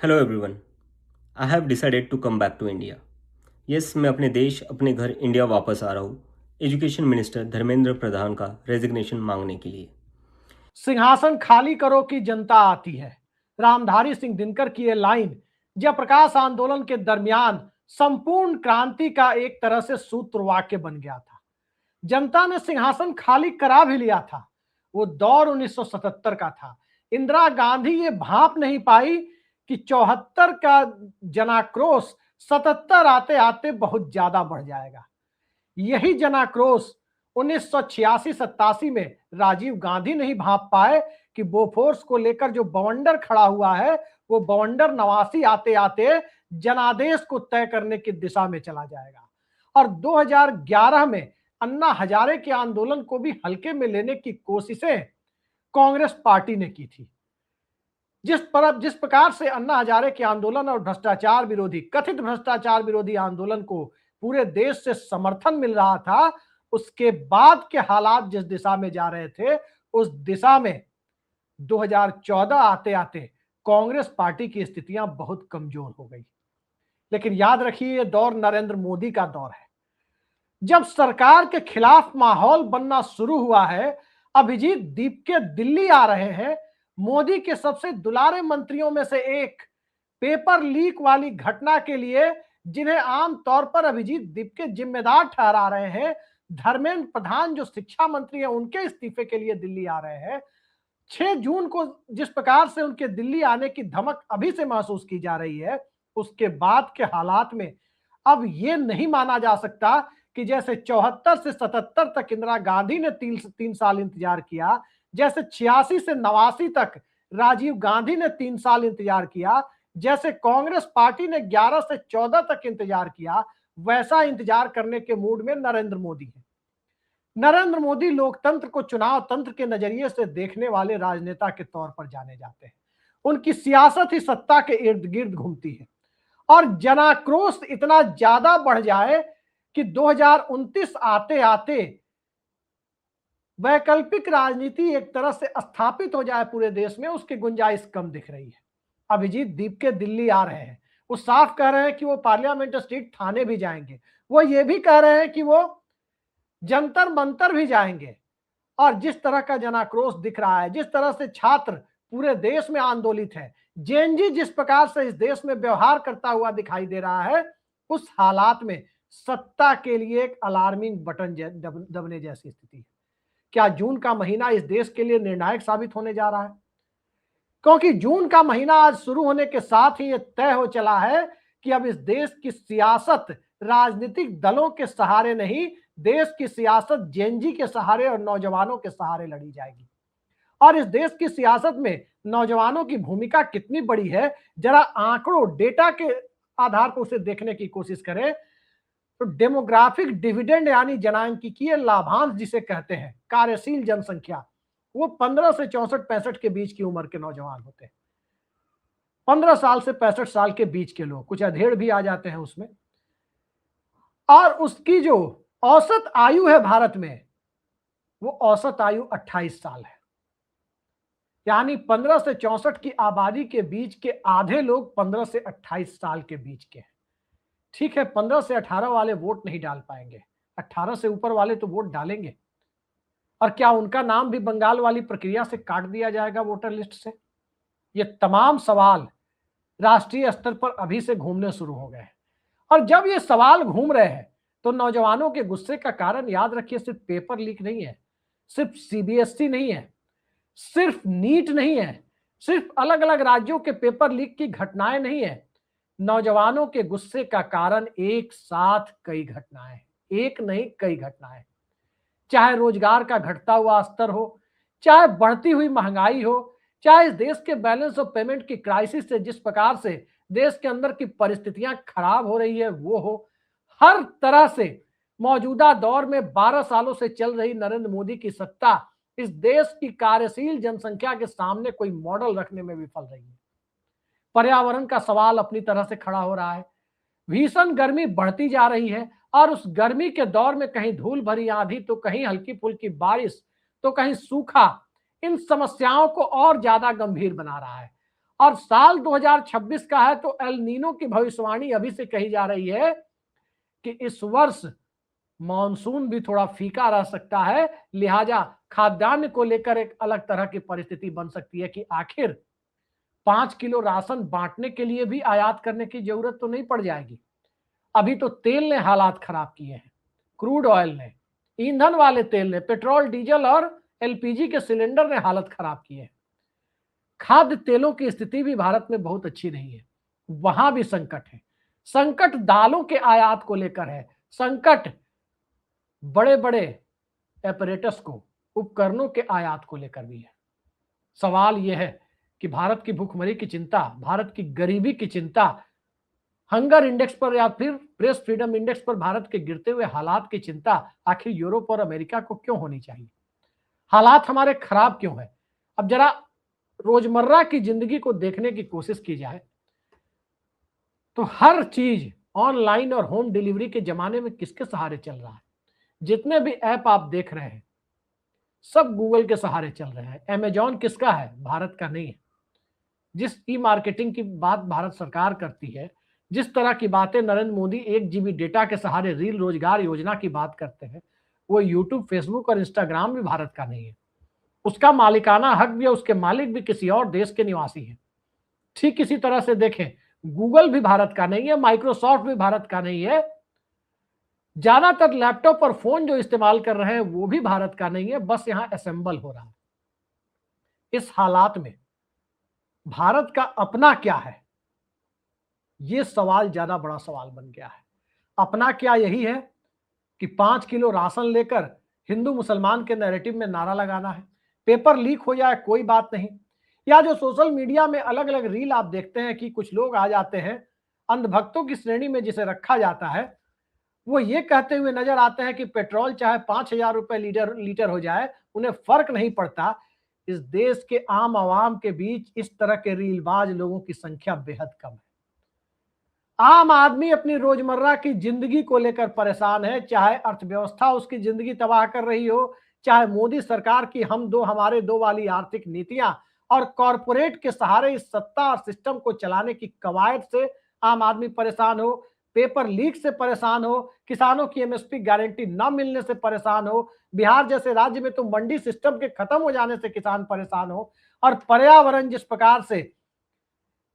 Hello everyone. I have decided to come back to India. Yes, मैं अपने देश अपने घर इंडिया वापस आ रहा हूँ एजुकेशन मिनिस्टर धर्मेंद्र प्रधान का रेजिग्नेशन मांगने के लिए। सिंहासन खाली करो कि जनता आती है। रामधारी सिंह दिनकर की यह लाइन जयप्रकाश आंदोलन के दरमियान संपूर्ण क्रांति का एक तरह से सूत्र वाक्य बन गया था। जनता ने सिंहासन खाली करा भी लिया था। वो दौर 1977 का था। इंदिरा गांधी ये भांप नहीं पाई कि 74 का जनाक्रोश 77 आते आते बहुत ज्यादा बढ़ जाएगा। यही जनाक्रोश 1986-87 में राजीव गांधी नहीं भांप पाए कि बोफोर्स को लेकर जो बवंडर खड़ा हुआ है वो बवंडर 89 आते आते जनादेश को तय करने की दिशा में चला जाएगा। और 2011 में अन्ना हजारे के आंदोलन को भी हल्के में लेने की कोशिशें कांग्रेस पार्टी ने की थी। जिस प्रकार से अन्ना हजारे के आंदोलन और भ्रष्टाचार विरोधी कथित भ्रष्टाचार विरोधी आंदोलन को पूरे देश से समर्थन मिल रहा था, उसके बाद के हालात जिस दिशा में जा रहे थे उस दिशा में 2014 आते आते कांग्रेस पार्टी की स्थितियां बहुत कमजोर हो गई। लेकिन याद रखिए, ये दौर नरेंद्र मोदी का दौर है। जब सरकार के खिलाफ माहौल बनना शुरू हुआ है, अभिजीत दीपके दिल्ली आ रहे हैं। मोदी के सबसे दुलारे मंत्रियों में से एक पेपर लीक वाली घटना के लिए जिन्हें आम तौर पर अभिजीत दीपके जिम्मेदार ठहरा रहे हैं, धर्मेंद्र प्रधान जो शिक्षा मंत्री हैं उनके इस्तीफे के लिए दिल्ली आ रहे हैं। 6 जून को जिस प्रकार से उनके दिल्ली आने की धमक अभी से महसूस की जा रही है, उसके बाद के हालात में अब ये नहीं माना जा सकता कि जैसे 74 से 77 तक इंदिरा गांधी ने 3 साल इंतजार किया, जैसे 86 से 89 तक राजीव गांधी ने 3 साल इंतजार किया, जैसे कांग्रेस पार्टी ने 11 से 14 तक इंतजार किया, वैसा इंतजार करने के मूड में नरेंद्र मोदी है। नरेंद्र मोदी लोकतंत्र को चुनाव तंत्र के नजरिए से देखने वाले राजनेता के तौर पर जाने जाते हैं। उनकी सियासत ही सत्ता के इर्द गिर्द घूमती है। और जनाक्रोश इतना ज्यादा बढ़ जाए कि 2029 आते आते वैकल्पिक राजनीति एक तरह से स्थापित हो जाए पूरे देश में, उसकी गुंजाइश कम दिख रही है। अभिजीत दीपके दिल्ली आ रहे हैं। वो साफ कह रहे हैं कि वो पार्लियामेंट स्ट्रीट थाने भी जाएंगे। वो ये भी कह रहे हैं कि वो जंतर मंतर भी जाएंगे। और जिस तरह का जनाक्रोश दिख रहा है, जिस तरह से छात्र पूरे देश में आंदोलित है, जेएनजी जिस प्रकार से इस देश में व्यवहार करता हुआ दिखाई दे रहा है, उस हालात में सत्ता के लिए एक अलार्मिंग बटन दबने जैसी स्थिति है। क्या जून का महीना इस देश के लिए निर्णायक साबित होने जा रहा है? क्योंकि जून का महीना आज शुरू होने के साथ ही यह तय हो चला है कि अब इस देश की सियासत राजनीतिक दलों के सहारे नहीं, देश की सियासत जेएनजी के सहारे और नौजवानों के सहारे लड़ी जाएगी। और इस देश की सियासत में नौजवानों की भूमिका कितनी बड़ी है, जरा आंकड़ों डेटा के आधार पर उसे देखने की कोशिश करें तो डेमोग्राफिक डिविडेंड यानी जनांकिकीय लाभांश जिसे कहते हैं, कार्यशील जनसंख्या, वो 15 से 64-65 के बीच की उम्र के नौजवान होते हैं। 15 साल से 65 साल के बीच के लोग, कुछ अधेड़ भी आ जाते हैं उसमें। और उसकी जो औसत आयु है भारत में, वो औसत आयु 28 साल है। यानी 15 से 64 की आबादी के बीच के आधे लोग 15 से 28 साल के बीच के हैं। ठीक है, 15 से 18 वाले वोट नहीं डाल पाएंगे, 18 से ऊपर वाले तो वोट डालेंगे। और क्या उनका नाम भी बंगाल वाली प्रक्रिया से काट दिया जाएगा वोटर लिस्ट से? ये तमाम सवाल राष्ट्रीय स्तर पर अभी से घूमने शुरू हो गए हैं। और जब ये सवाल घूम रहे हैं तो नौजवानों के गुस्से का कारण, याद रखिए, सिर्फ पेपर लीक नहीं है, सिर्फ सीबीएसई नहीं है, सिर्फ नीट नहीं है, सिर्फ अलग अलग राज्यों के पेपर लीक की घटनाएं नहीं है। नौजवानों के गुस्से का कारण एक साथ कई घटनाएं, एक नहीं कई घटनाएं। चाहे रोजगार का घटता हुआ स्तर हो, चाहे बढ़ती हुई महंगाई हो, चाहे इस देश के बैलेंस ऑफ पेमेंट की क्राइसिस से जिस प्रकार से देश के अंदर की परिस्थितियां खराब हो रही है वो हो, हर तरह से मौजूदा दौर में 12 सालों से चल रही नरेंद्र मोदी की सत्ता इस देश की कार्यशील जनसंख्या के सामने कोई मॉडल रखने में विफल रही है। पर्यावरण का सवाल अपनी तरह से खड़ा हो रहा है। भीषण गर्मी बढ़ती जा रही है और उस गर्मी के दौर में कहीं धूल भरी आंधी, तो कहीं हल्की फुल्की बारिश, तो कहीं सूखा, इन समस्याओं को और ज्यादा गंभीर बना रहा है। और साल 2026 का है तो एल नीनो की भविष्यवाणी अभी से कही जा रही है कि इस वर्ष मॉनसून भी थोड़ा फीका रह सकता है, लिहाजा खाद्यान्न को लेकर एक अलग तरह की परिस्थिति बन सकती है कि आखिर 5 किलो राशन बांटने के लिए भी आयात करने की जरूरत तो नहीं पड़ जाएगी। अभी तो तेल ने हालात खराब किए हैं, क्रूड ऑयल ने, ईंधन वाले तेल ने, पेट्रोल डीजल और एलपीजी के सिलेंडर ने हालत खराब की है। खाद्य तेलों की स्थिति भी भारत में बहुत अच्छी नहीं है, वहां भी संकट है। संकट दालों के आयात को लेकर है, संकट बड़े बड़े एपरेटस को, उपकरणों के आयात को लेकर भी है। सवाल यह है कि भारत की भूखमरी की चिंता, भारत की गरीबी की चिंता, हंगर इंडेक्स पर या फिर प्रेस फ्रीडम इंडेक्स पर भारत के गिरते हुए हालात की चिंता आखिर यूरोप और अमेरिका को क्यों होनी चाहिए? हालात हमारे खराब क्यों है? अब जरा रोजमर्रा की जिंदगी को देखने की कोशिश की जाए तो हर चीज ऑनलाइन और होम डिलीवरी के जमाने में किसके सहारे चल रहा है? जितने भी ऐप आप देख रहे हैं सब गूगल के सहारे चल रहे हैं। अमेजॉन किसका है? भारत का नहीं है। जिस ई मार्केटिंग की बात भारत सरकार करती है, जिस तरह की बातें नरेंद्र मोदी 1 GB डेटा के सहारे रील रोजगार योजना की बात करते हैं, वो यूट्यूब, फेसबुक और इंस्टाग्राम भी भारत का नहीं है। उसका मालिकाना हक भी है, उसके मालिक भी किसी और देश के निवासी हैं। ठीक इसी तरह से देखें, गूगल भी भारत का नहीं है, माइक्रोसॉफ्ट भी भारत का नहीं है, ज्यादातर लैपटॉप और फोन जो इस्तेमाल कर रहे हैं वो भी भारत का नहीं है, बस यहां असेंबल हो रहा है। इस हालात में भारत का अपना क्या है? ये सवाल ज्यादा बड़ा सवाल बन गया है। अपना क्या यही है कि 5 किलो राशन लेकर हिंदू मुसलमान के नैरेटिव में नारा लगाना है, पेपर लीक हो जाए कोई बात नहीं, या जो सोशल मीडिया में अलग अलग रील आप देखते हैं कि कुछ लोग आ जाते हैं अंधभक्तों की श्रेणी में जिसे रखा जाता है, वो ये कहते हुए नजर आते हैं कि पेट्रोल चाहे 5,000 रुपए लीटर हो जाए उन्हें फर्क नहीं पड़ता। इस देश के आम आवाम के बीच इस तरह के रीलबाज लोगों की संख्या बेहद कम है। आम आदमी अपनी रोजमर्रा की जिंदगी को लेकर परेशान है, चाहे अर्थव्यवस्था उसकी जिंदगी तबाह कर रही हो, चाहे मोदी सरकार की हम दो हमारे दो वाली आर्थिक नीतियां और कॉरपोरेट के सहारे इस सत्ता और सिस्टम को चलाने की कवायद से आम आदमी परेशान हो, पेपर लीक से परेशान हो, किसानों की एमएसपी गारंटी न मिलने से परेशान हो, बिहार जैसे राज्य में तो मंडी सिस्टम के खत्म हो जाने से किसान परेशान हो, और पर्यावरण जिस प्रकार से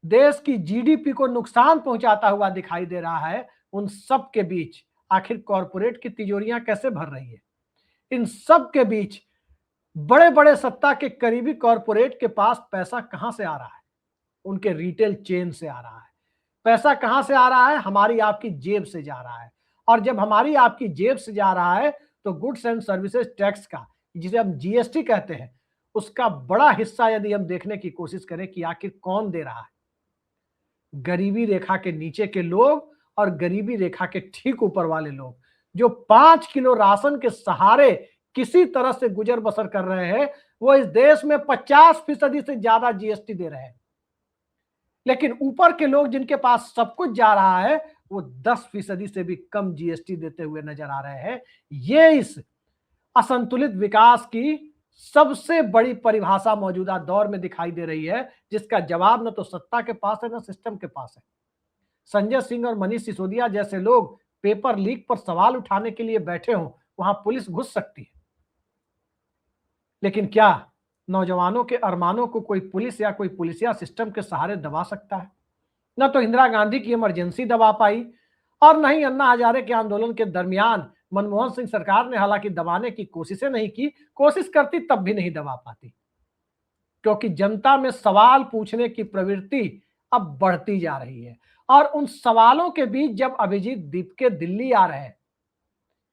देश की जीडीपी को नुकसान पहुंचाता हुआ दिखाई दे रहा है, उन सब के बीच आखिर कॉरपोरेट की तिजोरियां कैसे भर रही है? इन सब के बीच बड़े बड़े सत्ता के करीबी कॉरपोरेट के पास पैसा कहां से आ रहा है? उनके रिटेल चेन से आ रहा है। पैसा कहां से आ रहा है? हमारी आपकी जेब से जा रहा है। और जब हमारी आपकी जेब से जा रहा है तो गुड्स एंड सर्विसेज टैक्स का, जिसे हम जीएसटी कहते हैं, उसका बड़ा हिस्सा यदि हम देखने की कोशिश करें कि आखिर कौन दे रहा है, गरीबी रेखा के नीचे के लोग और गरीबी रेखा के ठीक ऊपर वाले लोग, जो 5 किलो राशन के सहारे किसी तरह से गुजर बसर कर रहे हैं, वो इस देश में 50% से ज्यादा जीएसटी दे रहे हैं। लेकिन ऊपर के लोग जिनके पास सब कुछ जा रहा है, वो 10% से भी कम जीएसटी देते हुए नजर आ रहे हैं। ये इस असंतुलित विकास की सबसे बड़ी परिभाषा मौजूदा दौर में दिखाई दे रही है, जिसका जवाब न तो सत्ता के पास है न सिस्टम के पास है। संजय सिंह और मनीष सिसोदिया जैसे लोग पेपर लीक पर सवाल उठाने के लिए बैठे हों, वहां पुलिस घुस सकती है, लेकिन क्या नौजवानों के अरमानों को कोई पुलिस या कोई पुलिसिया सिस्टम के सहारे दबा सकता है? न तो इंदिरा गांधी की इमरजेंसी दबा पाई और न ही अन्ना हजारे के आंदोलन के दरमियान मनमोहन सिंह सरकार ने हालांकि दबाने की कोशिशें नहीं की, कोशिश करती तब भी नहीं दबा पाती, क्योंकि जनता में सवाल पूछने की प्रवृत्ति अब बढ़ती जा रही है। और उन सवालों के बीच जब अभिजीत दीपके दिल्ली आ रहे हैं,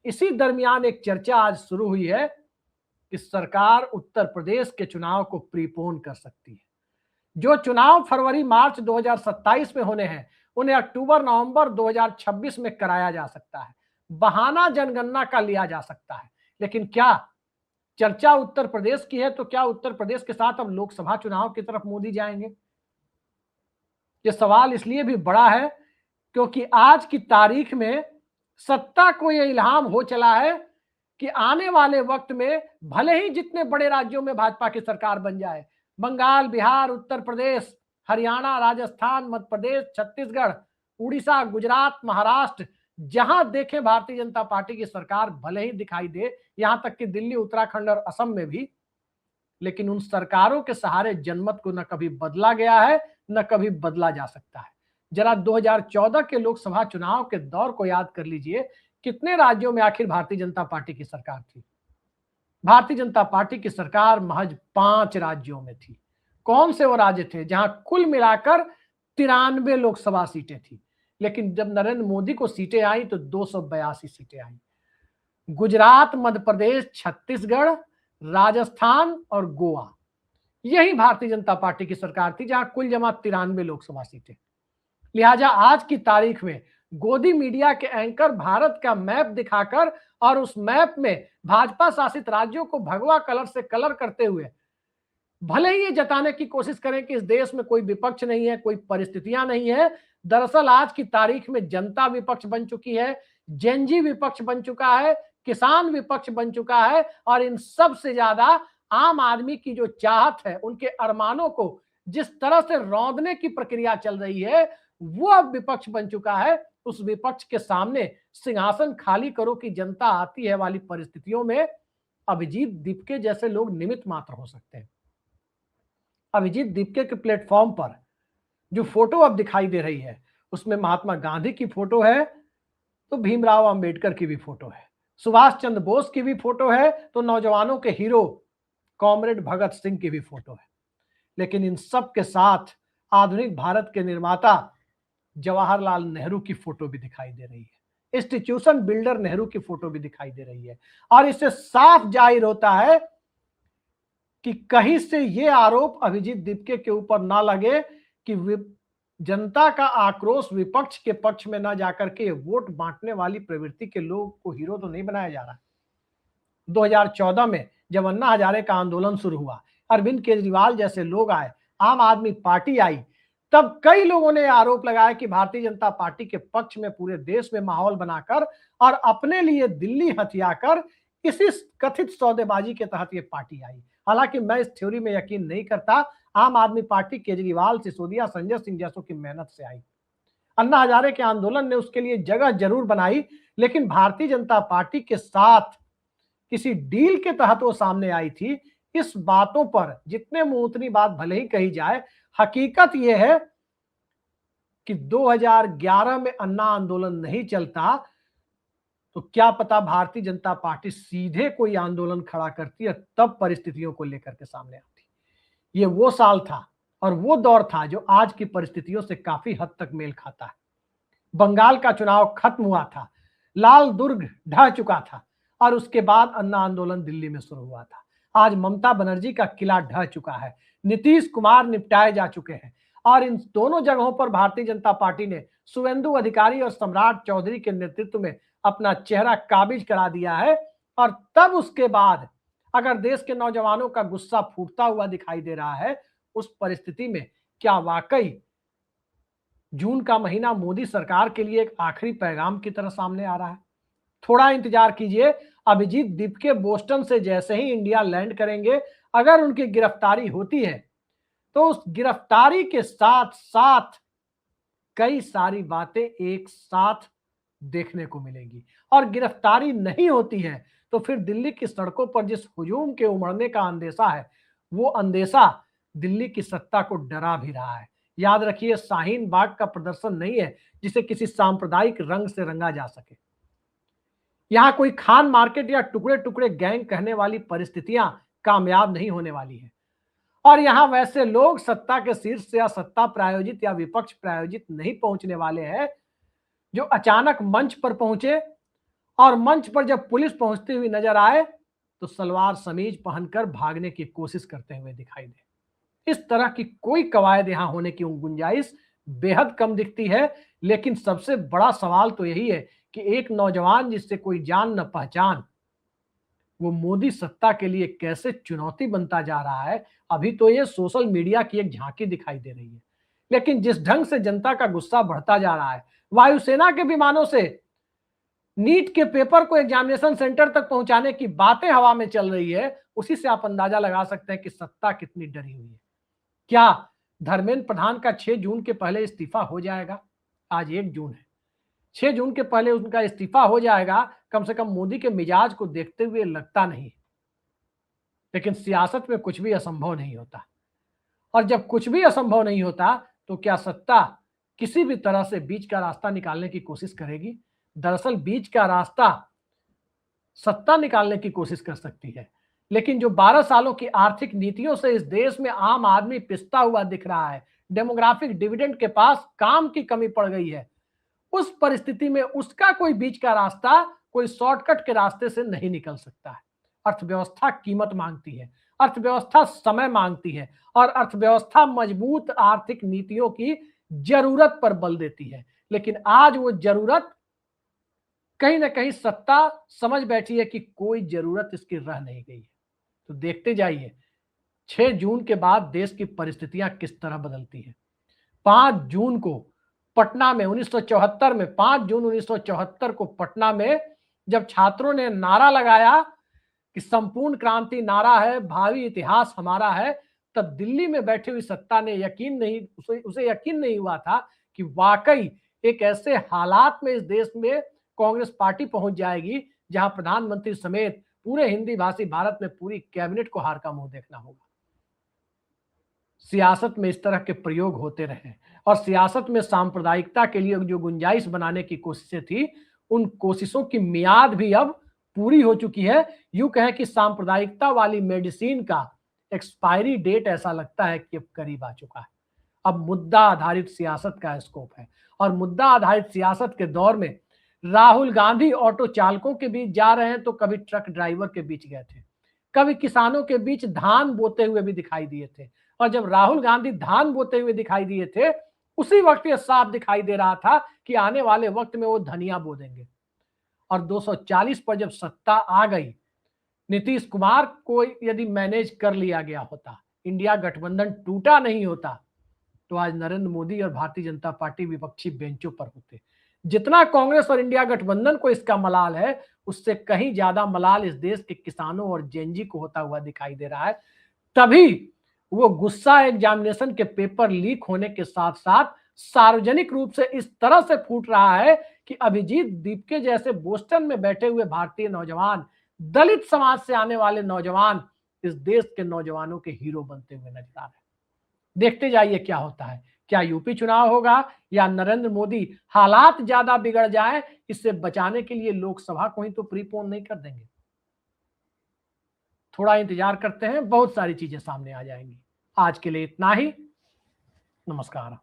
इसी दरमियान एक चर्चा आज शुरू हुई है कि सरकार उत्तर प्रदेश के चुनाव को प्रीपोन कर सकती है। जो चुनाव फरवरी मार्च 2027 में होने हैं, उन्हें अक्टूबर नवंबर 2026 में कराया जा सकता है। बहाना जनगणना का लिया जा सकता है, लेकिन क्या चर्चा उत्तर प्रदेश की है तो क्या उत्तर प्रदेश के साथ अब लोकसभा चुनाव की तरफ मोदी जाएंगे? यह सवाल इसलिए भी बड़ा है क्योंकि आज की तारीख में सत्ता को यह इल्हाम हो चला है कि आने वाले वक्त में भले ही जितने बड़े राज्यों में भाजपा की सरकार बन जाए, बंगाल, बिहार, उत्तर प्रदेश, हरियाणा, राजस्थान, मध्य प्रदेश, छत्तीसगढ़, उड़ीसा, गुजरात, महाराष्ट्र, जहां देखें भारतीय जनता पार्टी की सरकार भले ही दिखाई दे, यहां तक कि दिल्ली, उत्तराखंड और असम में भी, लेकिन उन सरकारों के सहारे जनमत को न कभी बदला गया है, न कभी बदला जा सकता है। जरा 2014 के लोकसभा चुनाव के दौर को याद कर लीजिए, कितने राज्यों में आखिर भारतीय जनता पार्टी की सरकार थी? भारतीय जनता पार्टी की सरकार महज 5 राज्यों में थी। कौन से वो राज्य थे? जहां कुल मिलाकर 93 लोकसभा सीटें थी, लेकिन जब नरेंद्र मोदी को सीटें आई तो 282 सीटें आई। गुजरात, मध्य प्रदेश, छत्तीसगढ़, राजस्थान और गोवा, यही भारतीय जनता पार्टी की सरकार थी, जहां कुल जमा 93 लोकसभा सीटें। लिहाजा आज की तारीख में गोदी मीडिया के एंकर भारत का मैप दिखाकर और उस मैप में भाजपा शासित राज्यों को भगवा कलर से कलर करते हुए भले ही ये जताने की कोशिश करें कि इस देश में कोई विपक्ष नहीं है, कोई परिस्थितियां नहीं है, दरअसल आज की तारीख में जनता विपक्ष बन चुकी है, जेनजी विपक्ष बन चुका है, किसान विपक्ष बन चुका है, और इन सब से ज्यादा आम आदमी की जो चाहत है, उनके अरमानों को जिस तरह से रौंदने की प्रक्रिया चल रही है, वो अब विपक्ष बन चुका है। उस विपक्ष के सामने सिंहासन खाली करो कि जनता आती है वाली परिस्थितियों में अभिजीत दीपके जैसे लोग निमित्त मात्र हो सकते हैं। अभिजीत दीपके के प्लेटफॉर्म पर जो फोटो अब दिखाई दे रही है, उसमें महात्मा गांधी की फोटो है, तो भीमराव अंबेडकर की भी फोटो है, सुभाष चंद्र बोस की भी फोटो है, तो नौजवानों के हीरो कॉमरेड भगत सिंह की भी फोटो है। लेकिन इन सब के साथ आधुनिक भारत के निर्माता जवाहरलाल नेहरू की फोटो भी दिखाई दे रही है, इंस्टीट्यूशन बिल्डर नेहरू की फोटो भी दिखाई दे रही है। और इससे साफ जाहिर होता है कि कहीं से ये आरोप अभिजीत दीपके के ऊपर ना लगे कि जनता का आक्रोश विपक्ष के पक्ष में ना जाकर के वोट बांटने वाली प्रवृत्ति के लोग को हीरो तो नहीं बनाया जा रहा। 2014 में जब अन्ना हजारे का आंदोलन शुरू हुआ, अरविंद केजरीवाल जैसे लोग आए, आम आदमी पार्टी आई, तब कई लोगों ने आरोप लगाया कि भारतीय जनता पार्टी के पक्ष में पूरे देश में माहौल बनाकर और अपने लिए दिल्ली हथियाकर इसी कथित सौदेबाजी के तहत ये पार्टी आई। हालांकि मैं इस थ्योरी में यकीन नहीं करता। आम आदमी पार्टी केजरीवाल, सिसोदिया, संजय सिंह जैसों की मेहनत से आई। अन्ना हजारे के आंदोलन ने उसके लिए जगह जरूर बनाई, लेकिन भारतीय जनता पार्टी के साथ किसी डील के तहत वो सामने आई थी। इस बातों पर जितने मुंह उतनी बात भले ही कही जाए, हकीकत यह है कि 2011 में अन्ना आंदोलन नहीं चलता तो क्या पता भारतीय जनता पार्टी सीधे कोई आंदोलन खड़ा करती और तब परिस्थितियों को लेकर के सामने आती। ये वो साल था और वो दौर था जो आज की परिस्थितियों से काफी हद तक मेल खाता है। बंगाल का चुनाव खत्म हुआ था, लाल दुर्ग ढह चुका था और उसके बाद अन्ना आंदोलन दिल्ली में शुरू हुआ था। आज ममता बनर्जी का किला ढह चुका है, नीतीश कुमार निपटाए जा चुके हैं और इन दोनों जगहों पर भारतीय जनता पार्टी ने शुवेंदु अधिकारी और सम्राट चौधरी के नेतृत्व में अपना चेहरा काबिज करा दिया है। और तब उसके बाद अगर देश के नौजवानों का गुस्सा फूटता हुआ दिखाई दे रहा है, उस परिस्थिति में क्या वाकई जून का महीना मोदी सरकार के लिए एक आखिरी पैगाम की तरह सामने आ रहा है? थोड़ा इंतजार कीजिए। अभिजीत दीपके बोस्टन से जैसे ही इंडिया लैंड करेंगे, अगर उनकी गिरफ्तारी होती है तो उस गिरफ्तारी के साथ साथ कई सारी बातें एक साथ देखने को मिलेगी। और गिरफ्तारी नहीं होती है तो फिर दिल्ली की सड़कों पर जिस हुजूम के उमड़ने का अंदेशा है, वो अंदेशा दिल्ली की सत्ता को डरा भी रहा है। याद रखिए, शाहीन बाग का प्रदर्शन नहीं है जिसे किसी सांप्रदायिक रंग से रंगा जा सके। यहां कोई खान मार्केट या टुकड़े टुकड़े गैंग कहने वाली परिस्थितियां कामयाब नहीं होने वाली है। और यहां वैसे लोग सत्ता के शीर्ष से या सत्ता प्रायोजित या विपक्ष प्रायोजित नहीं पहुंचने वाले हैं जो अचानक मंच पर पहुंचे और मंच पर जब पुलिस पहुंचती हुई नजर आए तो सलवार समीज पहनकर भागने की कोशिश करते हुए दिखाई दे। इस तरह की कोई कवायद यहां होने की गुंजाइश बेहद कम दिखती है। लेकिन सबसे बड़ा सवाल तो यही है कि एक नौजवान जिससे कोई जान न पहचान, वो मोदी सत्ता के लिए कैसे चुनौती बनता जा रहा है। अभी तो ये सोशल मीडिया की एक झांकी दिखाई दे रही है, लेकिन जिस ढंग से जनता का गुस्सा बढ़ता जा रहा है, वायुसेना के विमानों से नीट के पेपर को एग्जामिनेशन सेंटर तक पहुंचाने की बातें हवा में चल रही है, उसी से आप अंदाजा लगा सकते हैं कि सत्ता कितनी डरी हुई है। क्या धर्मेंद्र प्रधान का 6 जून के पहले इस्तीफा हो जाएगा। आज 1 जून है, 6 जून के पहले उनका इस्तीफा हो जाएगा, कम से कम मोदी के मिजाज को देखते हुए लगता नहीं। लेकिन सियासत में कुछ भी असंभव नहीं होता, और जब कुछ भी असंभव नहीं होता तो क्या सत्ता किसी भी तरह से बीच का रास्ता निकालने की कोशिश करेगी? दरअसल बीच का रास्ता सत्ता निकालने की कोशिश कर सकती है, लेकिन जो 12 सालों की आर्थिक नीतियों से इस देश में आम आदमी पिसता हुआ दिख रहा है, डेमोग्राफिक डिविडेंड के पास काम की कमी पड़ गई है, उस परिस्थिति में उसका कोई बीच का रास्ता, कोई शॉर्टकट के रास्ते से नहीं निकल सकता है। अर्थव्यवस्था कीमत मांगती है, अर्थव्यवस्था समय मांगती है, और अर्थव्यवस्था मजबूत आर्थिक नीतियों की जरूरत पर बल देती है। लेकिन आज वो जरूरत कहीं ना कहीं सत्ता समझ बैठी है कि कोई जरूरत इसकी रह नहीं गई है। तो देखते जाइए 6 जून के बाद देश की परिस्थितियां किस तरह बदलती है। 5 जून को पटना में 1974 में 5 जून 1974 को पटना में जब छात्रों ने नारा लगाया कि संपूर्ण क्रांति नारा है, भावी इतिहास हमारा है, तब दिल्ली में बैठी हुई सत्ता ने उसे यकीन नहीं हुआ था कि वाकई एक ऐसे हालात में इस देश में कांग्रेस पार्टी पहुंच जाएगी जहां प्रधानमंत्री समेत पूरे हिंदी भाषी भारत में पूरी कैबिनेट को हार का मुंह देखना होगा। सियासत में इस तरह के प्रयोग होते रहे, और सियासत में सांप्रदायिकता के लिए जो गुंजाइश बनाने की कोशिशें थी, उन कोशिशों की मियाद भी अब पूरी हो चुकी है। यूं कहें कि सांप्रदायिकता वाली मेडिसिन का एक्सपायरी डेट ऐसा लगता है कि अब करीब आ चुका है। अब मुद्दा आधारित सियासत का स्कोप है, और मुद्दा आधारित सियासत के दौर में राहुल गांधी ऑटो चालकों के बीच जा रहे हैं तो कभी ट्रक ड्राइवर के बीच गए थे, कभी किसानों के बीच धान बोते हुए भी दिखाई दिए थे। और जब राहुल गांधी धान बोते हुए दिखाई दिए थे, उसी वक्त ये साफ दिखाई दे रहा था कि आने वाले वक्त में वो धनिया बो देंगे। और 240 पर जब सत्ता आ गई, नीतीश कुमार को यदि मैनेज कर लिया गया होता, इंडिया गठबंधन टूटा नहीं होता, तो आज नरेंद्र मोदी और भारतीय जनता पार्टी विपक्षी बेंचों पर होते। जितना कांग्रेस और इंडिया गठबंधन को इसका मलाल है, उससे कहीं ज्यादा मलाल इस देश के किसानों और जेएनजी को होता हुआ दिखाई दे रहा है। तभी वो गुस्सा एग्जामिनेशन के पेपर लीक होने के साथ साथ सार्वजनिक रूप से इस तरह से फूट रहा है कि अभिजीत दीपके जैसे बोस्टन में बैठे हुए भारतीय नौजवान, दलित समाज से आने वाले नौजवान इस देश के नौजवानों के हीरो बनते हुए नजर आ रहे हैं। देखते जाइए क्या होता है। क्या यूपी चुनाव होगा, या नरेंद्र मोदी हालात ज्यादा बिगड़ जाए, इससे बचाने के लिए लोकसभा को ही तो प्रीपोन नहीं कर देंगे। थोड़ा इंतजार करते हैं, बहुत सारी चीजें सामने आ जाएंगी। आज के लिए इतना ही। नमस्कार।